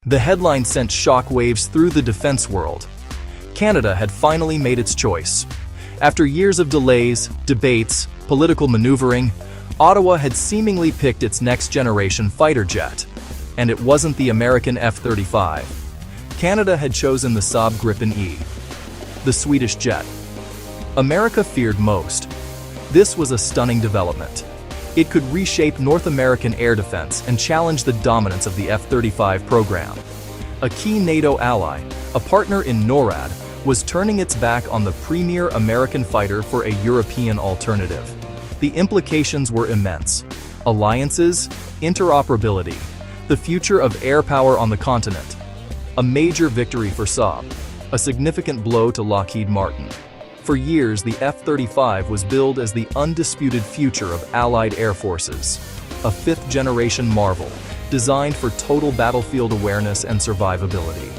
The headline sent shockwaves through the defense world. Canada had finally made its choice. After years of delays, debates, political maneuvering, Ottawa had seemingly picked its next-generation fighter jet. And it wasn't the American F-35. Canada had chosen the Saab Gripen E, the Swedish jet. America feared most. This was a stunning development. It could reshape North American air defense and challenge the dominance of the F-35 program. A key NATO ally, a partner in NORAD, was turning its back on the premier American fighter for a European alternative. The implications were immense. Alliances, interoperability, the future of air power on the continent. A major victory for Saab, a significant blow to Lockheed Martin. For years, the F-35 was billed as the undisputed future of Allied air forces, a fifth-generation marvel, designed for total battlefield awareness and survivability.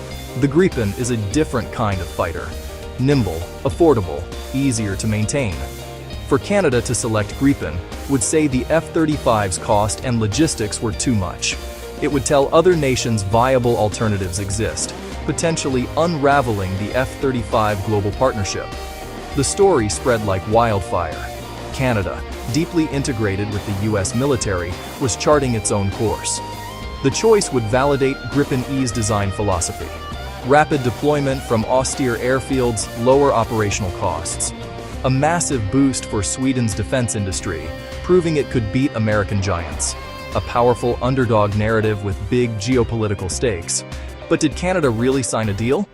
The Gripen is a different kind of fighter, nimble, affordable, easier to maintain. For Canada to select Gripen would say the F-35's cost and logistics were too much. It would tell other nations viable alternatives exist, potentially unraveling the F-35 global partnership. The story spread like wildfire. Canada, deeply integrated with the US military, was charting its own course. The choice would validate Gripen E's design philosophy. Rapid deployment from austere airfields, lower operational costs. A massive boost for Sweden's defense industry, proving it could beat American giants. A powerful underdog narrative with big geopolitical stakes. But did Canada really sign a deal?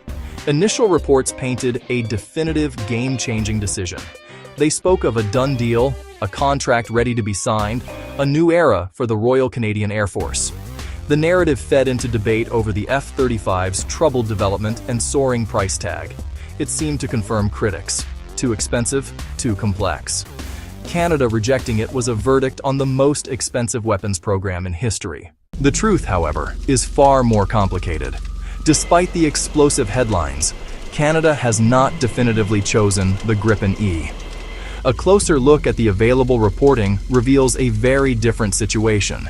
Initial reports painted a definitive, game-changing decision. They spoke of a done deal, a contract ready to be signed, a new era for the Royal Canadian Air Force. The narrative fed into debate over the F-35's troubled development and soaring price tag. It seemed to confirm critics. Too expensive, too complex. Canada rejecting it was a verdict on the most expensive weapons program in history. The truth, however, is far more complicated. Despite the explosive headlines, Canada has not definitively chosen the Gripen E. A closer look at the available reporting reveals a very different situation.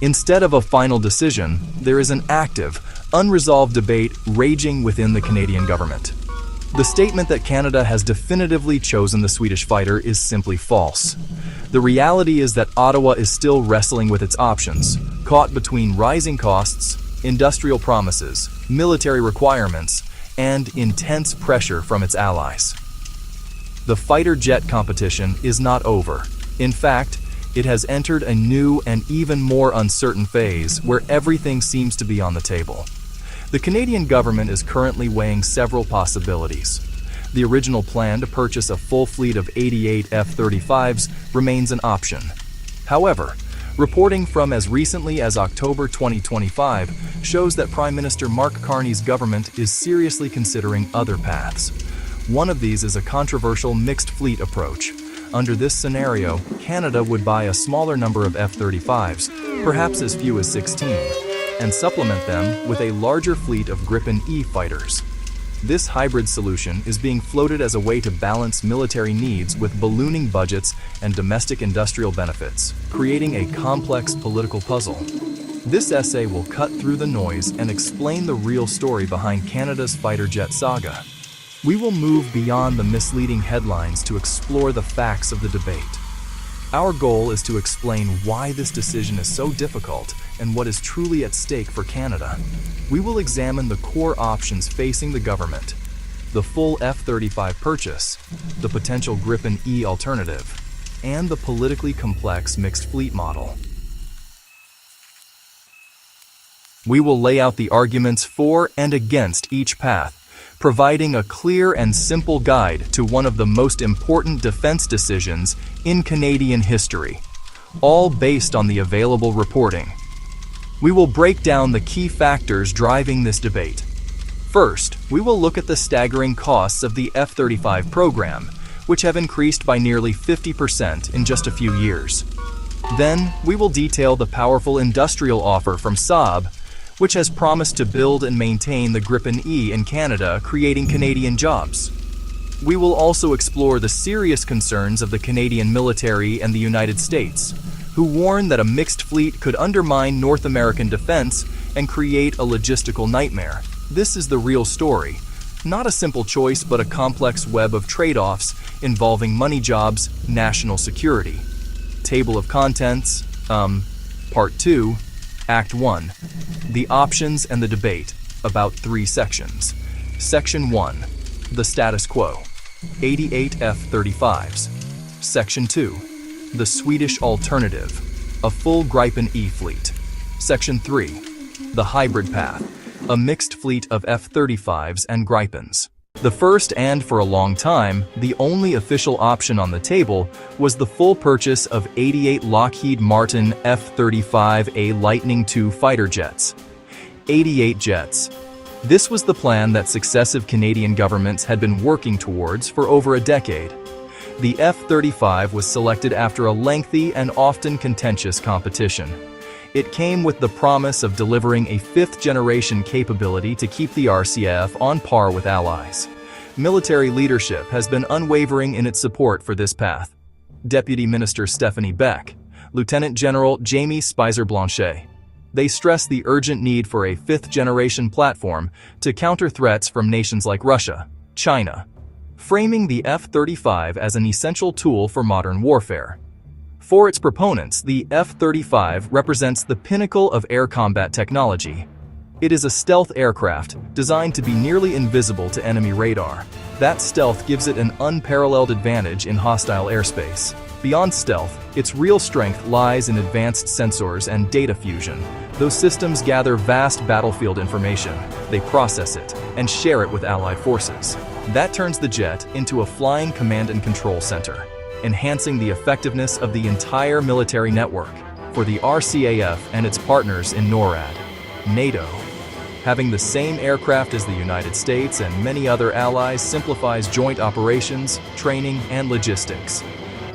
Instead of a final decision, there is an active, unresolved debate raging within the Canadian government. The statement that Canada has definitively chosen the Swedish fighter is simply false. The reality is that Ottawa is still wrestling with its options, caught between rising costs, industrial promises, military requirements, and intense pressure from its allies. The fighter jet competition is not over. In fact, it has entered a new and even more uncertain phase where everything seems to be on the table. The Canadian government is currently weighing several possibilities. The original plan to purchase a full fleet of 88 F-35s remains an option. However, reporting from as recently as October 2025 shows that Prime Minister Mark Carney's government is seriously considering other paths. One of these is a controversial mixed fleet approach. Under this scenario, Canada would buy a smaller number of F-35s, perhaps as few as 16, and supplement them with a larger fleet of Gripen E fighters. This hybrid solution is being floated as a way to balance military needs with ballooning budgets and domestic industrial benefits, creating a complex political puzzle. This essay will cut through the noise and explain the real story behind Canada's fighter jet saga. We will move beyond the misleading headlines to explore the facts of the debate. Our goal is to explain why this decision is so difficult and what is truly at stake for Canada. We will examine the core options facing the government, the full F-35 purchase, the potential Gripen E alternative, and the politically complex mixed fleet model. We will lay out the arguments for and against each path, providing a clear and simple guide to one of the most important defense decisions in Canadian history, all based on the available reporting. We will break down the key factors driving this debate. First, we will look at the staggering costs of the F-35 program, which have increased by nearly 50% in just a few years. Then, we will detail the powerful industrial offer from Saab, which has promised to build and maintain the Gripen E in Canada, creating Canadian jobs. We will also explore the serious concerns of the Canadian military and the United States, who warn that a mixed fleet could undermine North American defense and create a logistical nightmare. This is the real story. Not a simple choice, but a complex web of trade-offs involving money jobs, national security. Table of contents, Part 2, Act 1. The options and the debate, about 3 sections. Section 1. The status quo. 88 F-35s. Section 2. The Swedish alternative. A full Gripen E fleet. Section 3. The hybrid path. A mixed fleet of F-35s and Gripens. The first and, for a long time, the only official option on the table was the full purchase of 88 Lockheed Martin F-35A Lightning II fighter jets. 88 jets. This was the plan that successive Canadian governments had been working towards for over a decade. The F-35 was selected after a lengthy and often contentious competition. It came with the promise of delivering a fifth-generation capability to keep the RCF on par with allies. Military leadership has been unwavering in its support for this path. Deputy Minister Stephanie Beck, Lieutenant General Jamie Spicer-Blanchet. They stress the urgent need for a fifth-generation platform to counter threats from nations like Russia, China, framing the F-35 as an essential tool for modern warfare. For its proponents, the F-35 represents the pinnacle of air combat technology. It is a stealth aircraft designed to be nearly invisible to enemy radar. That stealth gives it an unparalleled advantage in hostile airspace. Beyond stealth, its real strength lies in advanced sensors and data fusion. Those systems gather vast battlefield information, they process it, and share it with allied forces. That turns the jet into a flying command and control center, enhancing the effectiveness of the entire military network. For the RCAF and its partners in NORAD, NATO, having the same aircraft as the United States and many other allies simplifies joint operations, training, and logistics,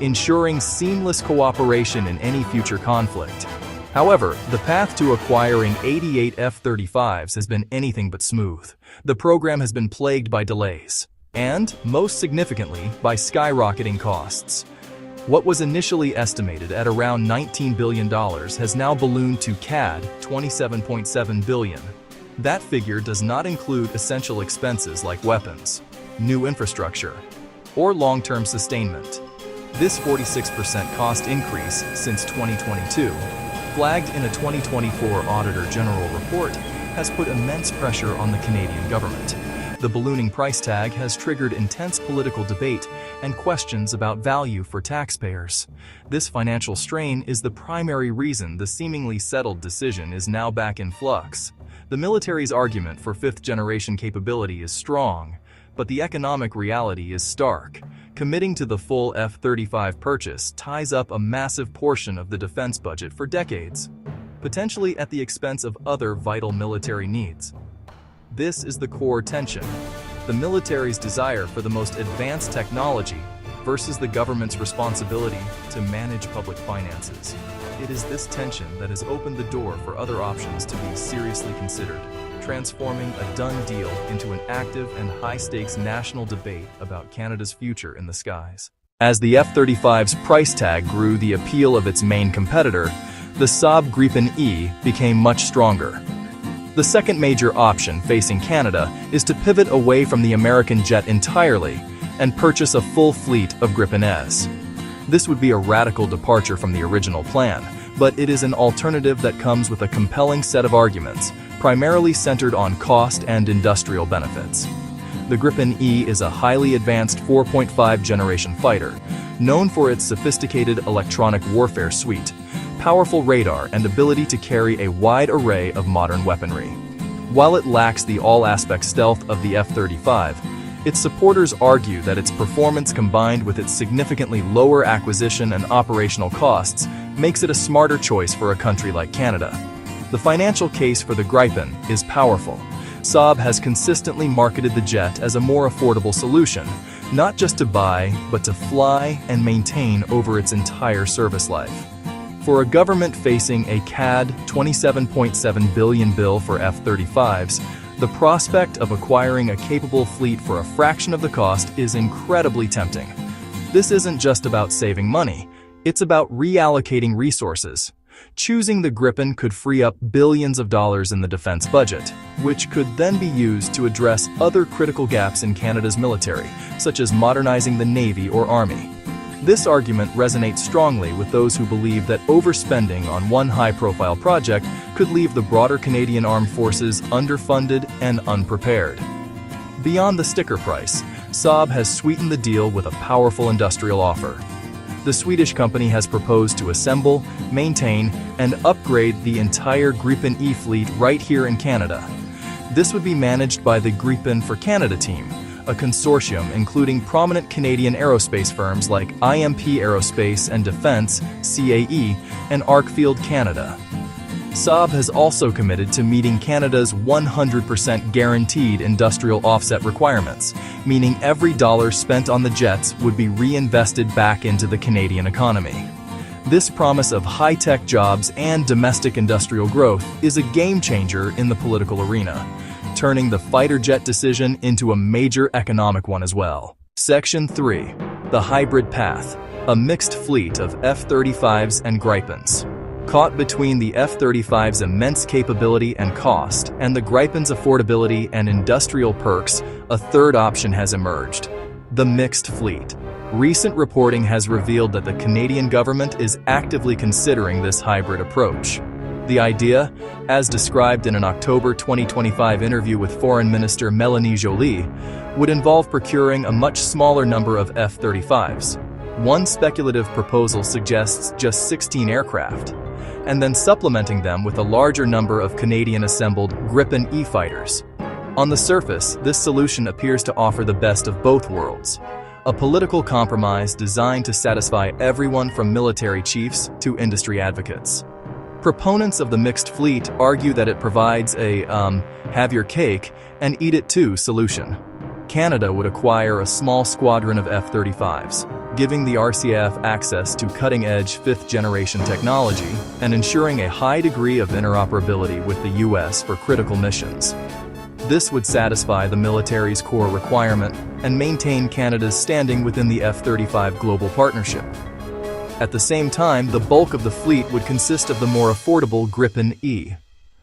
ensuring seamless cooperation in any future conflict. However, the path to acquiring 88 F-35s has been anything but smooth. The program has been plagued by delays, and, most significantly, by skyrocketing costs. What was initially estimated at around $19 billion has now ballooned to CAD $27.7 billion. That figure does not include essential expenses like weapons, new infrastructure, or long-term sustainment. This 46% cost increase since 2022, flagged in a 2024 Auditor General report, has put immense pressure on the Canadian government. The ballooning price tag has triggered intense political debate and questions about value for taxpayers. This financial strain is the primary reason the seemingly settled decision is now back in flux. The military's argument for fifth-generation capability is strong, but the economic reality is stark. Committing to the full F-35 purchase ties up a massive portion of the defense budget for decades, potentially at the expense of other vital military needs. This is the core tension: the military's desire for the most advanced technology versus the government's responsibility to manage public finances. It is this tension that has opened the door for other options to be seriously considered, transforming a done deal into an active and high-stakes national debate about Canada's future in the skies. As the F-35's price tag grew, the appeal of its main competitor, the Swedish Gripen E, became much stronger. The second major option facing Canada is to pivot away from the American jet entirely and purchase a full fleet of Gripen Es. This would be a radical departure from the original plan, but it is an alternative that comes with a compelling set of arguments, primarily centered on cost and industrial benefits. The Gripen E is a highly advanced 4.5 generation fighter, known for its sophisticated electronic warfare suite, powerful radar, and ability to carry a wide array of modern weaponry. While it lacks the all-aspect stealth of the F-35, its supporters argue that its performance combined with its significantly lower acquisition and operational costs makes it a smarter choice for a country like Canada. The financial case for the Gripen is powerful. Saab has consistently marketed the jet as a more affordable solution, not just to buy, but to fly and maintain over its entire service life. For a government facing a CAD $27.7 billion bill for F-35s, the prospect of acquiring a capable fleet for a fraction of the cost is incredibly tempting. This isn't just about saving money, it's about reallocating resources. Choosing the Gripen could free up billions of dollars in the defense budget, which could then be used to address other critical gaps in Canada's military, such as modernizing the Navy or Army. This argument resonates strongly with those who believe that overspending on one high-profile project could leave the broader Canadian Armed Forces underfunded and unprepared. Beyond the sticker price, Saab has sweetened the deal with a powerful industrial offer. The Swedish company has proposed to assemble, maintain, and upgrade the entire Gripen E fleet right here in Canada. This would be managed by the Grippen for Canada team, a consortium including prominent Canadian aerospace firms like IMP Aerospace and Defence, CAE, and Arcfield Canada. Saab has also committed to meeting Canada's 100% guaranteed industrial offset requirements, meaning every dollar spent on the jets would be reinvested back into the Canadian economy. This promise of high-tech jobs and domestic industrial growth is a game-changer in the political arena, turning the fighter jet decision into a major economic one as well. Section 3. The Hybrid Path, a mixed fleet of F-35s and Gripens. Caught between the F-35's immense capability and cost and the Gripen's affordability and industrial perks, a third option has emerged: the mixed fleet. Recent reporting has revealed that the Canadian government is actively considering this hybrid approach. The idea, as described in an October 2025 interview with Foreign Minister Mélanie Joly, would involve procuring a much smaller number of F-35s. One speculative proposal suggests just 16 aircraft, and then supplementing them with a larger number of Canadian-assembled Gripen E fighters. On the surface, this solution appears to offer the best of both worlds, a political compromise designed to satisfy everyone from military chiefs to industry advocates. Proponents of the mixed fleet argue that it provides a have your cake and eat it too solution. Canada would acquire a small squadron of F-35s, giving the RCAF access to cutting-edge fifth-generation technology and ensuring a high degree of interoperability with the U.S. for critical missions. This would satisfy the military's core requirement and maintain Canada's standing within the F-35 global partnership. At the same time, the bulk of the fleet would consist of the more affordable Gripen E.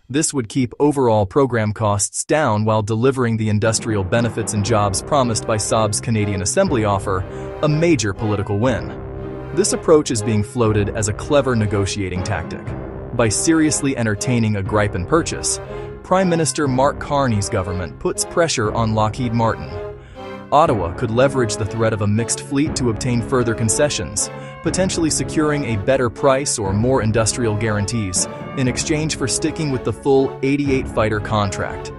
This would keep overall program costs down while delivering the industrial benefits and jobs promised by Saab's Canadian assembly offer, a major political win. This approach is being floated as a clever negotiating tactic. By seriously entertaining a Gripen purchase, Prime Minister Mark Carney's government puts pressure on Lockheed Martin. Ottawa could leverage the threat of a mixed fleet to obtain further concessions, potentially securing a better price or more industrial guarantees in exchange for sticking with the full 88-fighter contract.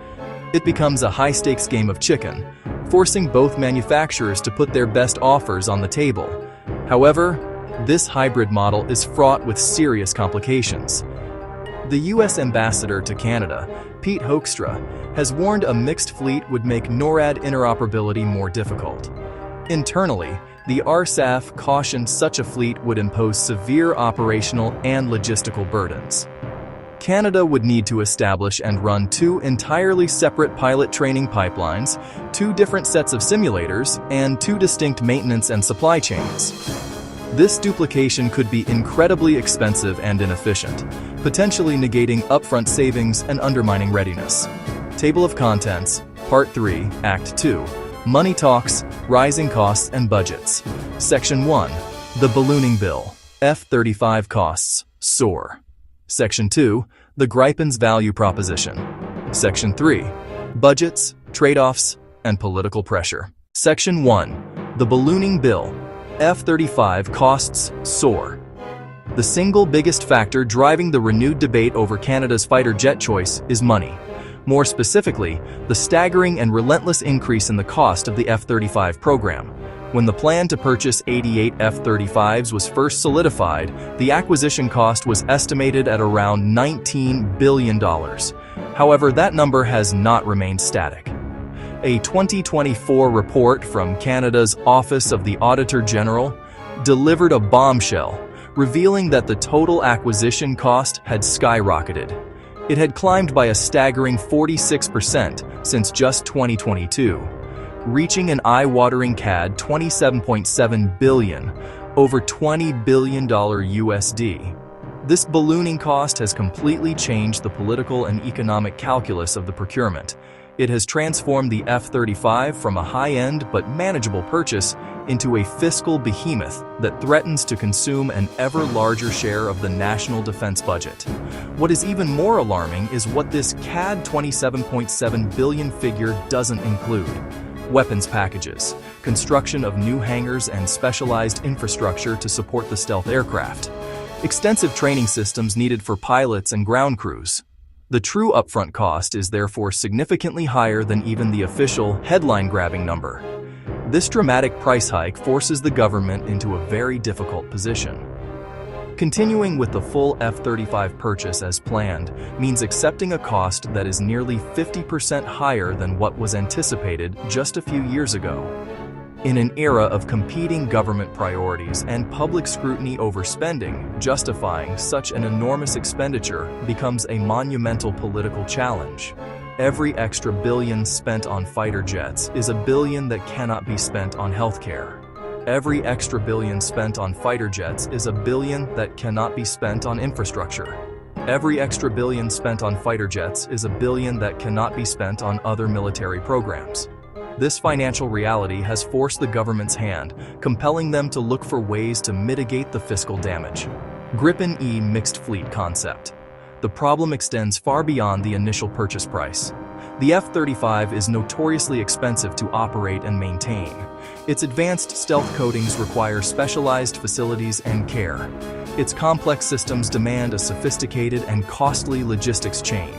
It becomes a high-stakes game of chicken, forcing both manufacturers to put their best offers on the table. However, this hybrid model is fraught with serious complications. The U.S. ambassador to Canada, Pete Hoekstra, has warned a mixed fleet would make NORAD interoperability more difficult. Internally, the RSAF cautioned such a fleet would impose severe operational and logistical burdens. Canada would need to establish and run two entirely separate pilot training pipelines, two different sets of simulators, and two distinct maintenance and supply chains. This duplication could be incredibly expensive and inefficient, potentially negating upfront savings and undermining readiness. Table of Contents, Part 3, Act 2. Money Talks, Rising Costs and Budgets. Section 1. The Ballooning Bill. F-35 Costs Soar. Section 2. The Gripen's Value Proposition. Section 3. Budgets, Trade-offs, and Political Pressure. Section 1. The Ballooning Bill. F-35 Costs Soar. The single biggest factor driving the renewed debate over Canada's fighter jet choice is money. More specifically, the staggering and relentless increase in the cost of the F-35 program. When the plan to purchase 88 F-35s was first solidified, the acquisition cost was estimated at around $19 billion. However, that number has not remained static. A 2024 report from Canada's Office of the Auditor General delivered a bombshell, revealing that the total acquisition cost had skyrocketed. It had climbed by a staggering 46% since just 2022, reaching an eye-watering CAD $27.7 billion, over $20 billion USD. This ballooning cost has completely changed the political and economic calculus of the procurement. It has transformed the F-35 from a high-end but manageable purchase into a fiscal behemoth that threatens to consume an ever larger share of the national defense budget. What is even more alarming is what this CAD $27.7 billion figure doesn't include. Weapons packages, construction of new hangars and specialized infrastructure to support the stealth aircraft, extensive training systems needed for pilots and ground crews. The true upfront cost is therefore significantly higher than even the official headline-grabbing number. This dramatic price hike forces the government into a very difficult position. Continuing with the full F-35 purchase as planned means accepting a cost that is nearly 50% higher than what was anticipated just a few years ago. In an era of competing government priorities and public scrutiny over spending, justifying such an enormous expenditure becomes a monumental political challenge. Every extra billion spent on fighter jets is a billion that cannot be spent on healthcare. Every extra billion spent on fighter jets is a billion that cannot be spent on infrastructure. Every extra billion spent on fighter jets is a billion that cannot be spent on other military programs. This financial reality has forced the government's hand, compelling them to look for ways to mitigate the fiscal damage. Gripen E mixed fleet concept. The problem extends far beyond the initial purchase price. The F-35 is notoriously expensive to operate and maintain. Its advanced stealth coatings require specialized facilities and care. Its complex systems demand a sophisticated and costly logistics chain.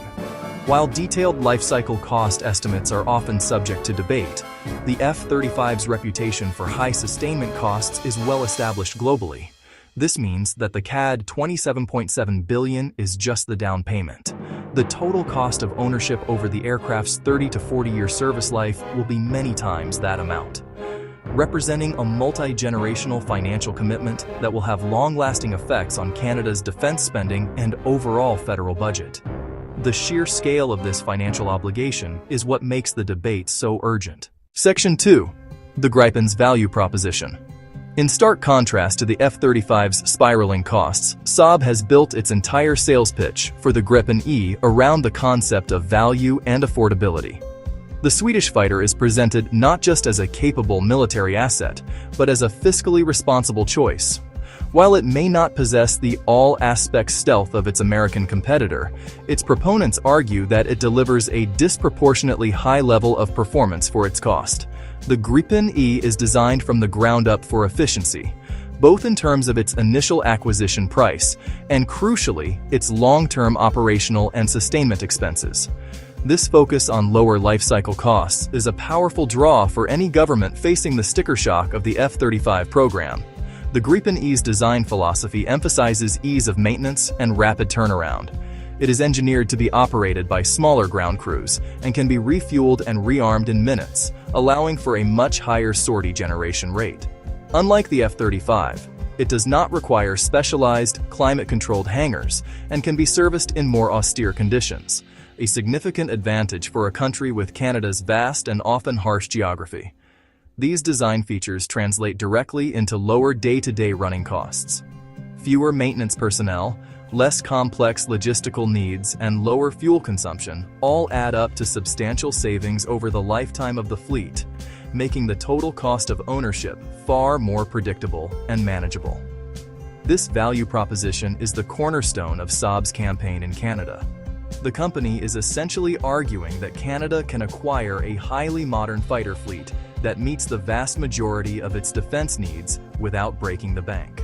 While detailed lifecycle cost estimates are often subject to debate, the F-35's reputation for high sustainment costs is well established globally. This means that the CAD $27.7 billion is just the down payment. The total cost of ownership over the aircraft's 30 to 40-year service life will be many times that amount, representing a multi-generational financial commitment that will have long-lasting effects on Canada's defense spending and overall federal budget. The sheer scale of this financial obligation is what makes the debate so urgent. Section 2. The Gripen's value proposition. In stark contrast to the F-35's spiraling costs, Saab has built its entire sales pitch for the Gripen E around the concept of value and affordability. The Swedish fighter is presented not just as a capable military asset, but as a fiscally responsible choice. While it may not possess the all-aspect stealth of its American competitor, its proponents argue that it delivers a disproportionately high level of performance for its cost. The Gripen E is designed from the ground up for efficiency, both in terms of its initial acquisition price and, crucially, its long-term operational and sustainment expenses. This focus on lower lifecycle costs is a powerful draw for any government facing the sticker shock of the F-35 program. The Gripen E's design philosophy emphasizes ease of maintenance and rapid turnaround. It is engineered to be operated by smaller ground crews and can be refueled and rearmed in minutes, allowing for a much higher sortie generation rate. Unlike the F-35, it does not require specialized, climate-controlled hangars and can be serviced in more austere conditions, a significant advantage for a country with Canada's vast and often harsh geography. These design features translate directly into lower day-to-day running costs. Fewer maintenance personnel, less complex logistical needs, and lower fuel consumption all add up to substantial savings over the lifetime of the fleet, making the total cost of ownership far more predictable and manageable. This value proposition is the cornerstone of Saab's campaign in Canada. The company is essentially arguing that Canada can acquire a highly modern fighter fleet that meets the vast majority of its defense needs without breaking the bank.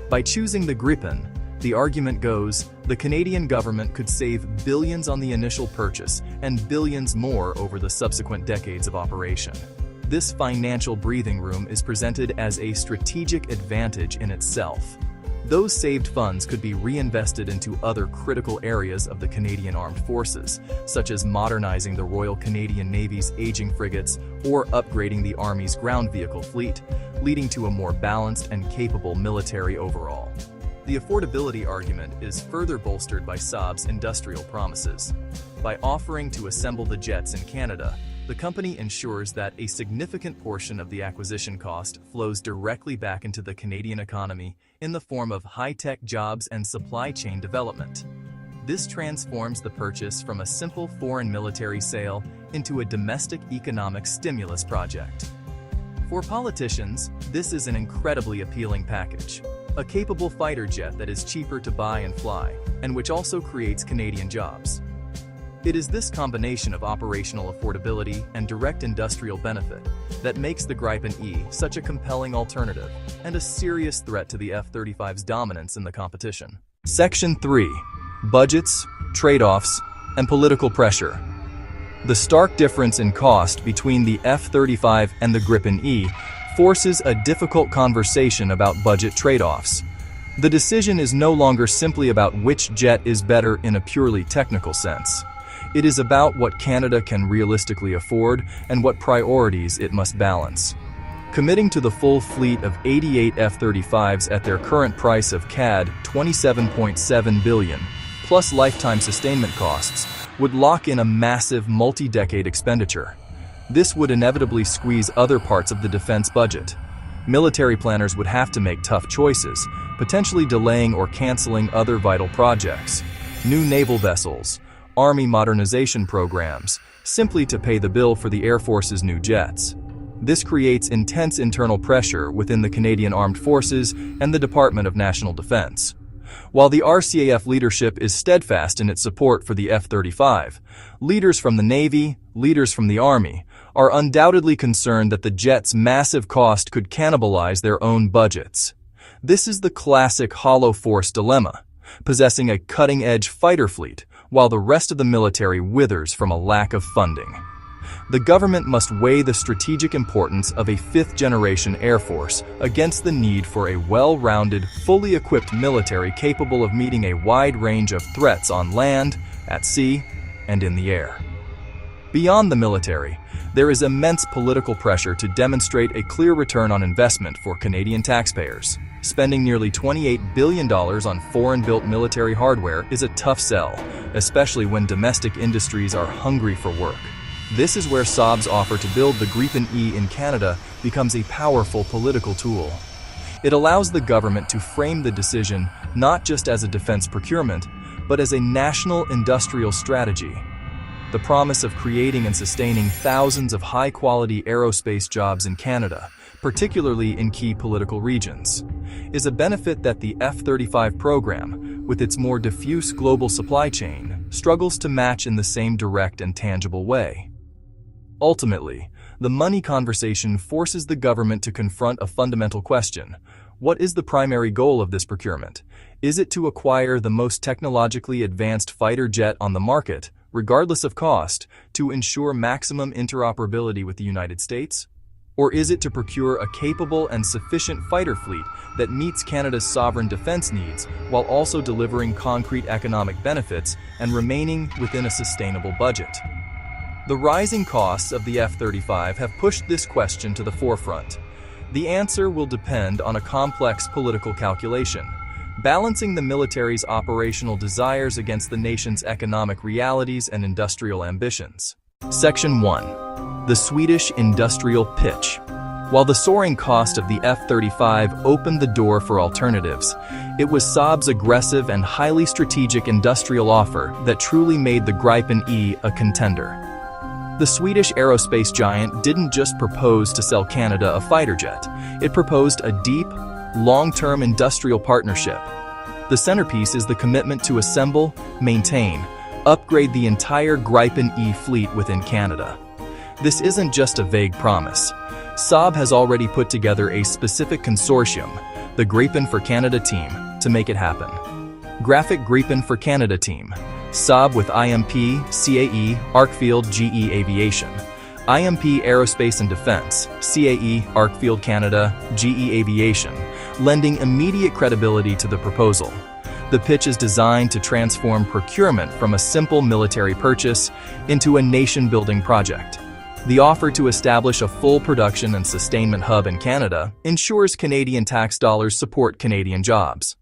By choosing the Gripen, the argument goes, the Canadian government could save billions on the initial purchase and billions more over the subsequent decades of operation. This financial breathing room is presented as a strategic advantage in itself. Those saved funds could be reinvested into other critical areas of the Canadian Armed Forces, such as modernizing the Royal Canadian Navy's aging frigates or upgrading the Army's ground vehicle fleet, leading to a more balanced and capable military overall. The affordability argument is further bolstered by Saab's industrial promises. By offering to assemble the jets in Canada, the company ensures that a significant portion of the acquisition cost flows directly back into the Canadian economy in the form of high-tech jobs and supply chain development. This transforms the purchase from a simple foreign military sale into a domestic economic stimulus project. For politicians, this is an incredibly appealing package. A capable fighter jet that is cheaper to buy and fly, and which also creates Canadian jobs. It is this combination of operational affordability and direct industrial benefit that makes the Gripen E such a compelling alternative and a serious threat to the F-35's dominance in the competition. Section 3. Budgets, trade-offs, and political pressure. The stark difference in cost between the F-35 and the Gripen E forces a difficult conversation about budget trade-offs. The decision is no longer simply about which jet is better in a purely technical sense. It is about what Canada can realistically afford and what priorities it must balance. Committing to the full fleet of 88 F-35s at their current price of CAD $27.7 billion, plus lifetime sustainment costs, would lock in a massive multi-decade expenditure. This would inevitably squeeze other parts of the defense budget. Military planners would have to make tough choices, potentially delaying or canceling other vital projects, new naval vessels, Army modernization programs, simply to pay the bill for the Air Force's new jets. This creates intense internal pressure within the Canadian Armed Forces and the Department of National Defense. While the RCAF leadership is steadfast in its support for the F-35, leaders from the Navy, leaders from the Army, are undoubtedly concerned that the jet's massive cost could cannibalize their own budgets. This is the classic hollow force dilemma, possessing a cutting-edge fighter fleet while the rest of the military withers from a lack of funding. The government must weigh the strategic importance of a fifth-generation Air Force against the need for a well-rounded, fully equipped military capable of meeting a wide range of threats on land, at sea, and in the air. Beyond the military, there is immense political pressure to demonstrate a clear return on investment for Canadian taxpayers. Spending nearly $28 billion on foreign-built military hardware is a tough sell, especially when domestic industries are hungry for work. This is where Saab's offer to build the Gripen E in Canada becomes a powerful political tool. It allows the government to frame the decision not just as a defense procurement, but as a national industrial strategy. The promise of creating and sustaining thousands of high-quality aerospace jobs in Canada, particularly in key political regions, is a benefit that the F-35 program, with its more diffuse global supply chain, struggles to match in the same direct and tangible way. Ultimately, the money conversation forces the government to confront a fundamental question. What is the primary goal of this procurement? Is it to acquire the most technologically advanced fighter jet on the market, regardless of cost, to ensure maximum interoperability with the United States? Or is it to procure a capable and sufficient fighter fleet that meets Canada's sovereign defense needs while also delivering concrete economic benefits and remaining within a sustainable budget? The rising costs of the F-35 have pushed this question to the forefront. The answer will depend on a complex political calculation, balancing the military's operational desires against the nation's economic realities and industrial ambitions. Section 1. The Swedish Industrial Pitch. While the soaring cost of the F-35 opened the door for alternatives, it was Saab's aggressive and highly strategic industrial offer that truly made the Gripen E a contender. The Swedish aerospace giant didn't just propose to sell Canada a fighter jet, it proposed a deep, long-term industrial partnership. The centerpiece is the commitment to assemble, maintain, upgrade the entire Gripen E fleet within Canada. This isn't just a vague promise. Saab has already put together a specific consortium, the Gripen for Canada team, to make it happen. Graphic Gripen for Canada team. Saab with IMP, CAE, Arcfield GE Aviation. IMP Aerospace and Defense, CAE, Arcfield Canada, GE Aviation, lending immediate credibility to the proposal. The pitch is designed to transform procurement from a simple military purchase into a nation-building project. The offer to establish a full production and sustainment hub in Canada ensures Canadian tax dollars support Canadian jobs.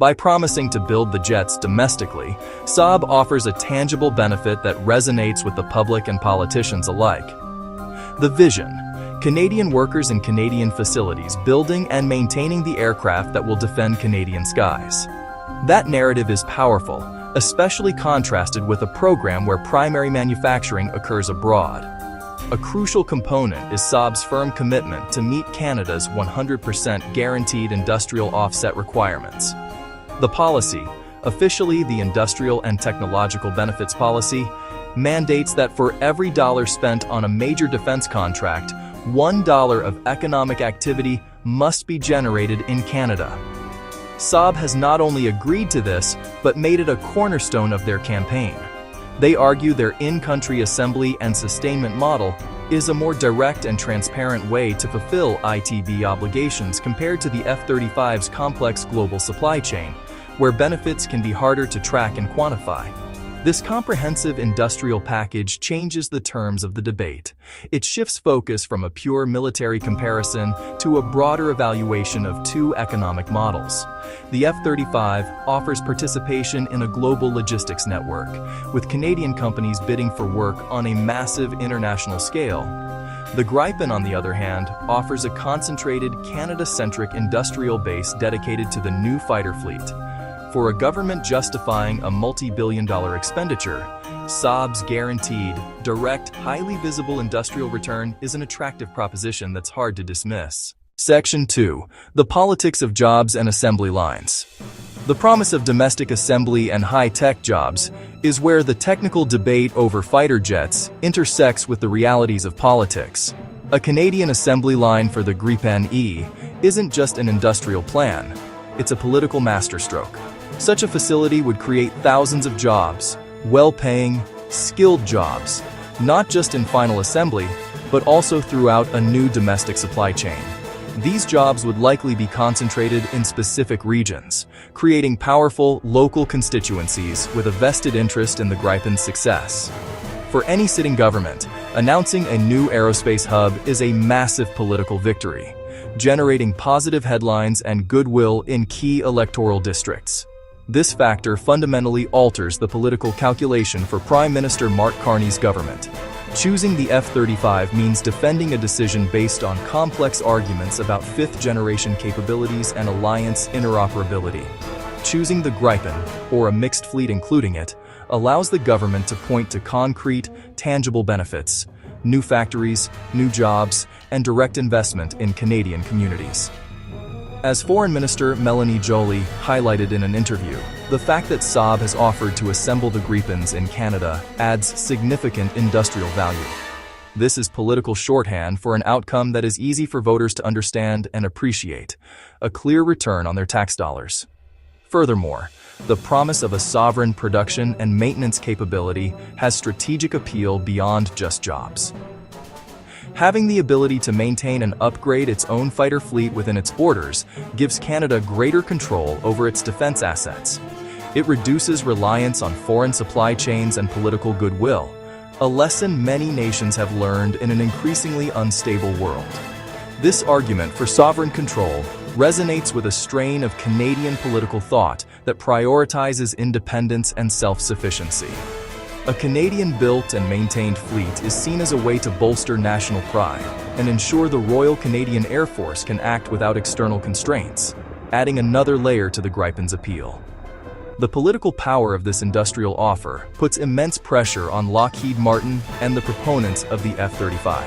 By promising to build the jets domestically, Saab offers a tangible benefit that resonates with the public and politicians alike. The vision: Canadian workers in Canadian facilities building and maintaining the aircraft that will defend Canadian skies. That narrative is powerful, especially contrasted with a program where primary manufacturing occurs abroad. A crucial component is Saab's firm commitment to meet Canada's 100% guaranteed industrial offset requirements. The policy, officially the Industrial and Technological Benefits Policy, mandates that for every dollar spent on a major defense contract, $1 of economic activity must be generated in Canada. Saab has not only agreed to this, but made it a cornerstone of their campaign. They argue their in-country assembly and sustainment model is a more direct and transparent way to fulfill ITB obligations compared to the F-35's complex global supply chain, where benefits can be harder to track and quantify. This comprehensive industrial package changes the terms of the debate. It shifts focus from a pure military comparison to a broader evaluation of two economic models. The F-35 offers participation in a global logistics network, with Canadian companies bidding for work on a massive international scale. The Gripen, on the other hand, offers a concentrated, Canada-centric industrial base dedicated to the new fighter fleet. For a government justifying a multi-billion-dollar expenditure, Saab's guaranteed, direct, highly visible industrial return is an attractive proposition that's hard to dismiss. Section 2. The politics of jobs and assembly lines. The promise of domestic assembly and high-tech jobs is where the technical debate over fighter jets intersects with the realities of politics. A Canadian assembly line for the Gripen E isn't just an industrial plan, it's a political masterstroke. Such a facility would create thousands of jobs, well-paying, skilled jobs, not just in final assembly, but also throughout a new domestic supply chain. These jobs would likely be concentrated in specific regions, creating powerful local constituencies with a vested interest in the Gripen's success. For any sitting government, announcing a new aerospace hub is a massive political victory, generating positive headlines and goodwill in key electoral districts. This factor fundamentally alters the political calculation for Prime Minister Mark Carney's government. Choosing the F-35 means defending a decision based on complex arguments about fifth-generation capabilities and alliance interoperability. Choosing the Gripen, or a mixed fleet including it, allows the government to point to concrete, tangible benefits: new factories, new jobs, and direct investment in Canadian communities. As Foreign Minister Melanie Joly highlighted in an interview, the fact that Saab has offered to assemble the Gripens in Canada adds significant industrial value. This is political shorthand for an outcome that is easy for voters to understand and appreciate: a clear return on their tax dollars. Furthermore, the promise of a sovereign production and maintenance capability has strategic appeal beyond just jobs. Having the ability to maintain and upgrade its own fighter fleet within its borders gives Canada greater control over its defense assets. It reduces reliance on foreign supply chains and political goodwill, a lesson many nations have learned in an increasingly unstable world. This argument for sovereign control resonates with a strain of Canadian political thought that prioritizes independence and self-sufficiency. A Canadian-built and maintained fleet is seen as a way to bolster national pride and ensure the Royal Canadian Air Force can act without external constraints, adding another layer to the Gripen's appeal. The political power of this industrial offer puts immense pressure on Lockheed Martin and the proponents of the F-35.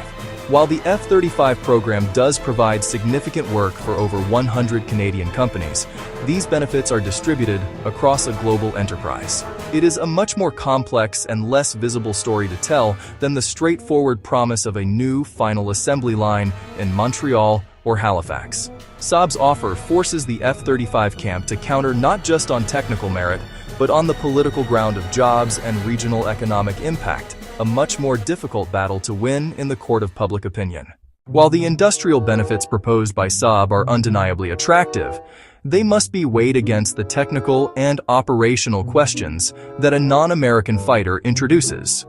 While the F-35 program does provide significant work for over 100 Canadian companies, these benefits are distributed across a global enterprise. It is a much more complex and less visible story to tell than the straightforward promise of a new final assembly line in Montreal or Halifax. Saab's offer forces the F-35 camp to counter not just on technical merit, but on the political ground of jobs and regional economic impact, a much more difficult battle to win in the court of public opinion. While the industrial benefits proposed by Saab are undeniably attractive, they must be weighed against the technical and operational questions that a non-American fighter introduces.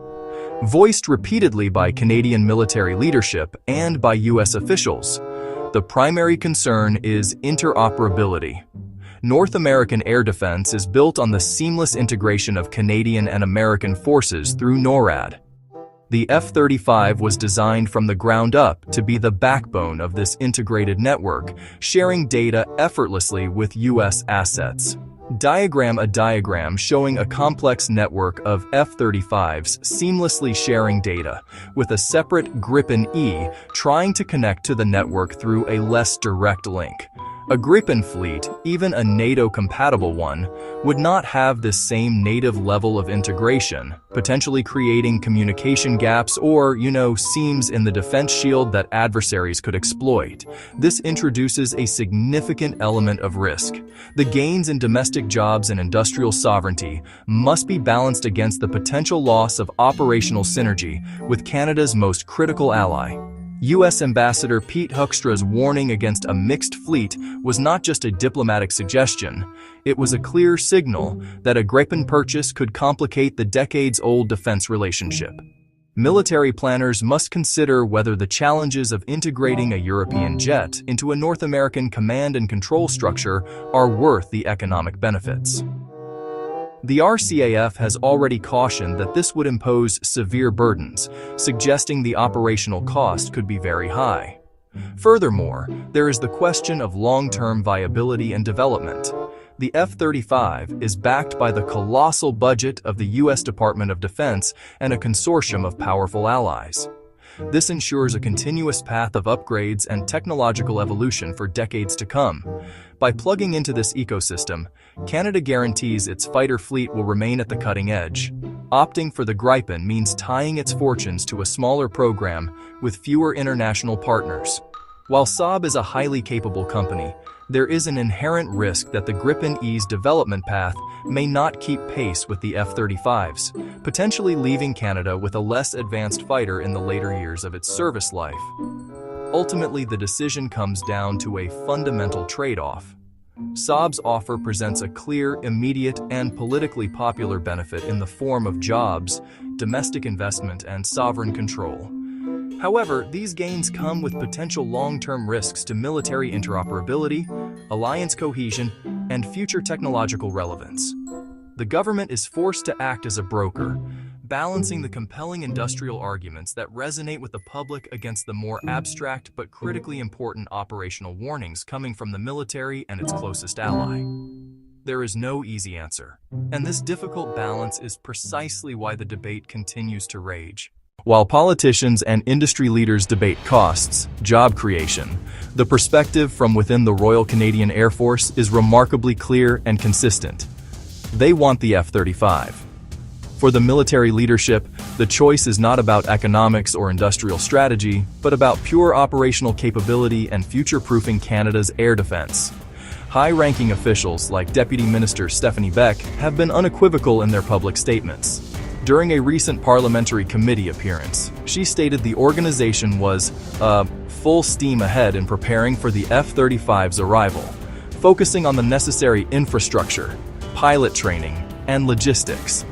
Voiced repeatedly by Canadian military leadership and by U.S. officials, the primary concern is interoperability. North American air defense is built on the seamless integration of Canadian and American forces through NORAD. The F-35 was designed from the ground up to be the backbone of this integrated network, sharing data effortlessly with U.S. assets. Diagram: a diagram showing a complex network of F-35s seamlessly sharing data, with a separate Gripen E trying to connect to the network through a less direct link. A Gripen fleet, even a NATO-compatible one, would not have this same native level of integration, potentially creating communication gaps or, seams in the defense shield that adversaries could exploit. This introduces a significant element of risk. The gains in domestic jobs and industrial sovereignty must be balanced against the potential loss of operational synergy with Canada's most critical ally. U.S. Ambassador Pete Hoekstra's warning against a mixed fleet was not just a diplomatic suggestion, it was a clear signal that a Gripen purchase could complicate the decades-old defense relationship. Military planners must consider whether the challenges of integrating a European jet into a North American command and control structure are worth the economic benefits. The RCAF has already cautioned that this would impose severe burdens, suggesting the operational cost could be very high. Furthermore, there is the question of long-term viability and development. The F-35 is backed by the colossal budget of the U.S. Department of Defense and a consortium of powerful allies. This ensures a continuous path of upgrades and technological evolution for decades to come. By plugging into this ecosystem, Canada guarantees its fighter fleet will remain at the cutting edge. Opting for the Gripen means tying its fortunes to a smaller program with fewer international partners. While Saab is a highly capable company, there is an inherent risk that the Gripen E's development path may not keep pace with the F-35s, potentially leaving Canada with a less advanced fighter in the later years of its service life. Ultimately, the decision comes down to a fundamental trade-off. Saab's offer presents a clear, immediate, and politically popular benefit in the form of jobs, domestic investment, and sovereign control. However, these gains come with potential long-term risks to military interoperability, alliance cohesion, and future technological relevance. The government is forced to act as a broker, balancing the compelling industrial arguments that resonate with the public against the more abstract but critically important operational warnings coming from the military and its closest ally. There is no easy answer, and this difficult balance is precisely why the debate continues to rage. While politicians and industry leaders debate costs, job creation, the perspective from within the Royal Canadian Air Force is remarkably clear and consistent. They want the F-35. For the military leadership, the choice is not about economics or industrial strategy, but about pure operational capability and future-proofing Canada's air defense. High-ranking officials like Deputy Minister Stephanie Beck have been unequivocal in their public statements. During a recent parliamentary committee appearance, she stated the organization was full steam ahead in preparing for the F-35's arrival, focusing on the necessary infrastructure, pilot training, and logistics.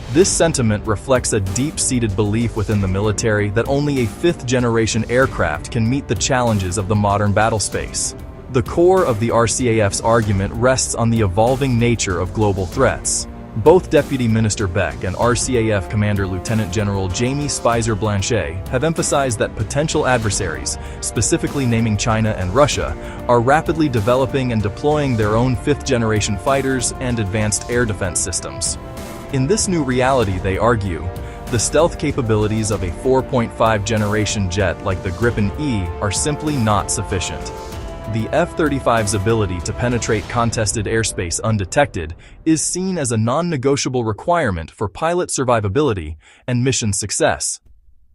This sentiment reflects a deep-seated belief within the military that only a fifth-generation aircraft can meet the challenges of the modern battlespace. The core of the RCAF's argument rests on the evolving nature of global threats. Both Deputy Minister Beck and RCAF Commander Lieutenant General Jamie Spicer-Blanchet have emphasized that potential adversaries, specifically naming China and Russia, are rapidly developing and deploying their own fifth-generation fighters and advanced air defense systems. In this new reality, they argue, the stealth capabilities of a 4.5-generation jet like the Gripen E are simply not sufficient. The F-35's ability to penetrate contested airspace undetected is seen as a non-negotiable requirement for pilot survivability and mission success.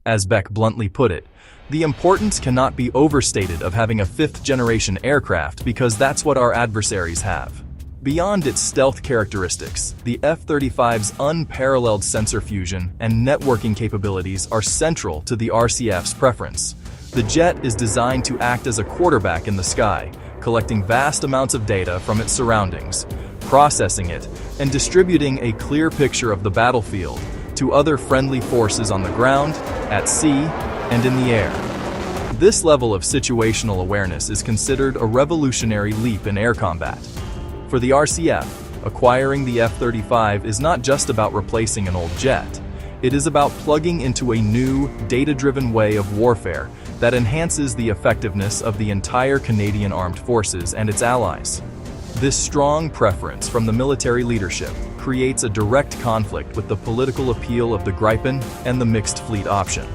As Beck bluntly put it, the importance cannot be overstated of having a fifth-generation aircraft because that's what our adversaries have. Beyond its stealth characteristics, the F-35's unparalleled sensor fusion and networking capabilities are central to the RCAF's preference. The jet is designed to act as a quarterback in the sky, collecting vast amounts of data from its surroundings, processing it, and distributing a clear picture of the battlefield to other friendly forces on the ground, at sea, and in the air. This level of situational awareness is considered a revolutionary leap in air combat. For the RCF, acquiring the F-35 is not just about replacing an old jet. It is about plugging into a new, data-driven way of warfare that enhances the effectiveness of the entire Canadian Armed Forces and its allies. This strong preference from the military leadership creates a direct conflict with the political appeal of the Gripen and the mixed fleet option.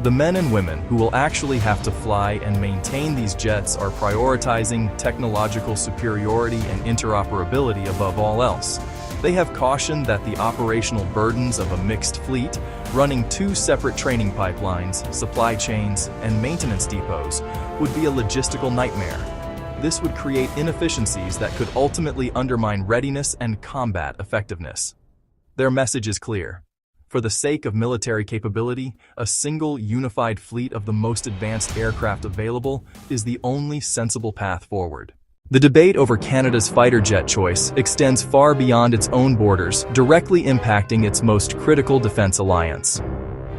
The men and women who will actually have to fly and maintain these jets are prioritizing technological superiority and interoperability above all else. They have cautioned that the operational burdens of a mixed fleet, running two separate training pipelines, supply chains, and maintenance depots, would be a logistical nightmare. This would create inefficiencies that could ultimately undermine readiness and combat effectiveness. Their message is clear. For the sake of military capability, a single unified fleet of the most advanced aircraft available is the only sensible path forward. The debate over Canada's fighter jet choice extends far beyond its own borders, directly impacting its most critical defense alliance.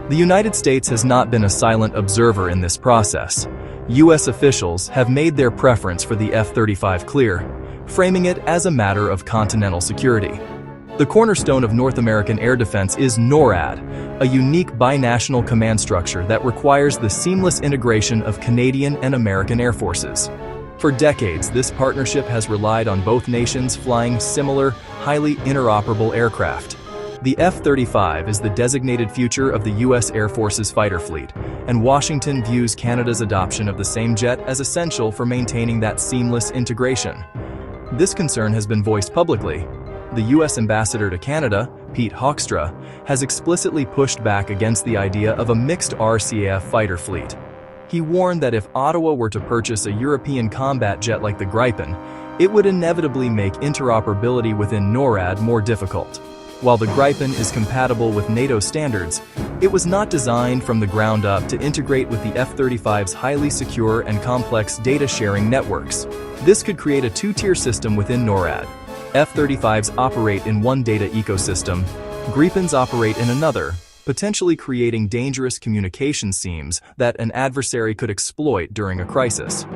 The United States has not been a silent observer in this process. U.S. officials have made their preference for the F-35 clear, framing it as a matter of continental security. The cornerstone of North American air defense is NORAD, a unique binational command structure that requires the seamless integration of Canadian and American air forces. For decades, this partnership has relied on both nations flying similar, highly interoperable aircraft. The F-35 is the designated future of the U.S. Air Force's fighter fleet, and Washington views Canada's adoption of the same jet as essential for maintaining that seamless integration. This concern has been voiced publicly. The U.S. Ambassador to Canada, Pete Hoekstra, has explicitly pushed back against the idea of a mixed RCAF fighter fleet. He warned that if Ottawa were to purchase a European combat jet like the Gripen, it would inevitably make interoperability within NORAD more difficult. While the Gripen is compatible with NATO standards, it was not designed from the ground up to integrate with the F-35's highly secure and complex data-sharing networks. This could create a two-tier system within NORAD. F-35s operate in one data ecosystem, Gripens operate in another, potentially creating dangerous communication seams that an adversary could exploit during a crisis.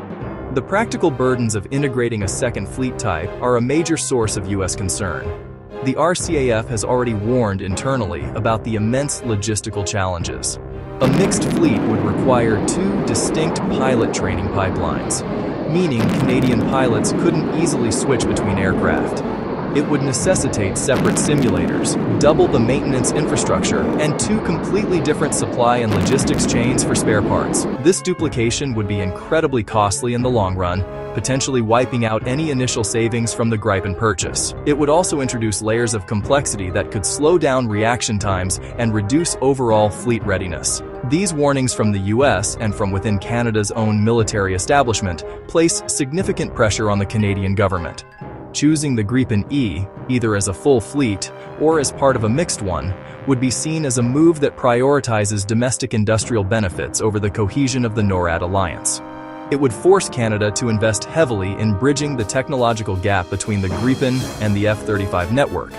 The practical burdens of integrating a second fleet type are a major source of U.S. concern. The RCAF has already warned internally about the immense logistical challenges. A mixed fleet would require two distinct pilot training pipelines, meaning Canadian pilots couldn't easily switch between aircraft. It would necessitate separate simulators, double the maintenance infrastructure, and two completely different supply and logistics chains for spare parts. This duplication would be incredibly costly in the long run, potentially wiping out any initial savings from the Gripen purchase. It would also introduce layers of complexity that could slow down reaction times and reduce overall fleet readiness. These warnings from the US and from within Canada's own military establishment place significant pressure on the Canadian government. Choosing the Gripen E, either as a full fleet or as part of a mixed one, would be seen as a move that prioritizes domestic industrial benefits over the cohesion of the NORAD alliance. It would force Canada to invest heavily in bridging the technological gap between the Gripen and the F-35 network,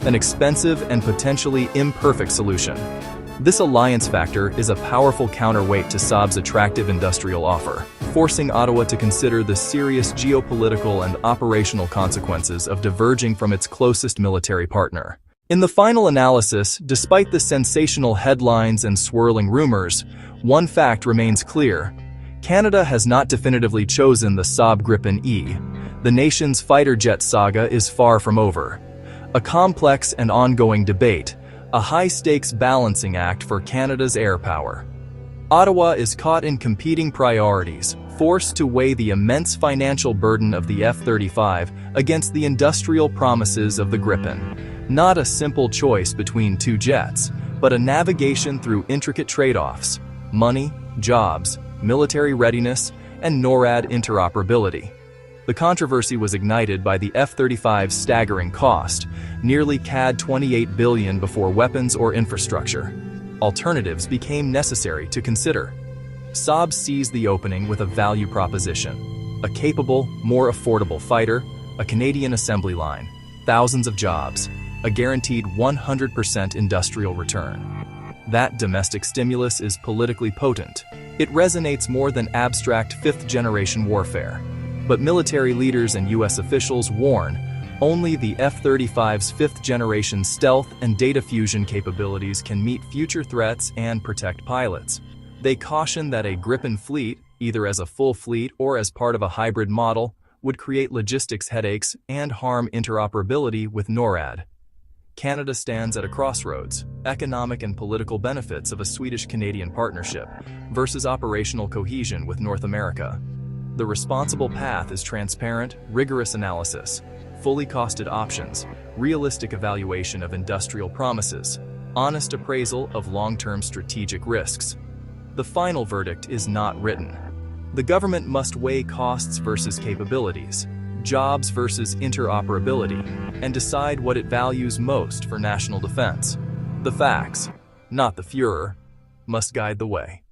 an expensive and potentially imperfect solution. This alliance factor is a powerful counterweight to Saab's attractive industrial offer, forcing Ottawa to consider the serious geopolitical and operational consequences of diverging from its closest military partner. In the final analysis, despite the sensational headlines and swirling rumors, one fact remains clear. Canada has not definitively chosen the Saab Gripen E. The nation's fighter jet saga is far from over. A complex and ongoing debate, a high-stakes balancing act for Canada's air power. Ottawa is caught in competing priorities, forced to weigh the immense financial burden of the F-35 against the industrial promises of the Gripen. Not a simple choice between two jets, but a navigation through intricate trade-offs: money, jobs, military readiness, and NORAD interoperability. The controversy was ignited by the F-35's staggering cost, nearly CAD $28 billion before weapons or infrastructure. Alternatives became necessary to consider. Saab seized the opening with a value proposition: a capable, more affordable fighter, a Canadian assembly line, thousands of jobs, a guaranteed 100% industrial return. That domestic stimulus is politically potent. It resonates more than abstract fifth-generation warfare. But military leaders and U.S. officials warn Only the F-35's fifth-generation stealth and data fusion capabilities can meet future threats and protect pilots. They caution that a Gripen fleet, either as a full fleet or as part of a hybrid model, would create logistics headaches and harm interoperability with NORAD. Canada stands at a crossroads: economic and political benefits of a Swedish-Canadian partnership versus operational cohesion with North America. The responsible path is transparent, rigorous analysis, fully costed options, realistic evaluation of industrial promises, honest appraisal of long-term strategic risks. The final verdict is not written. The government must weigh costs versus capabilities, jobs versus interoperability, and decide what it values most for national defense. The facts, not the furor, must guide the way.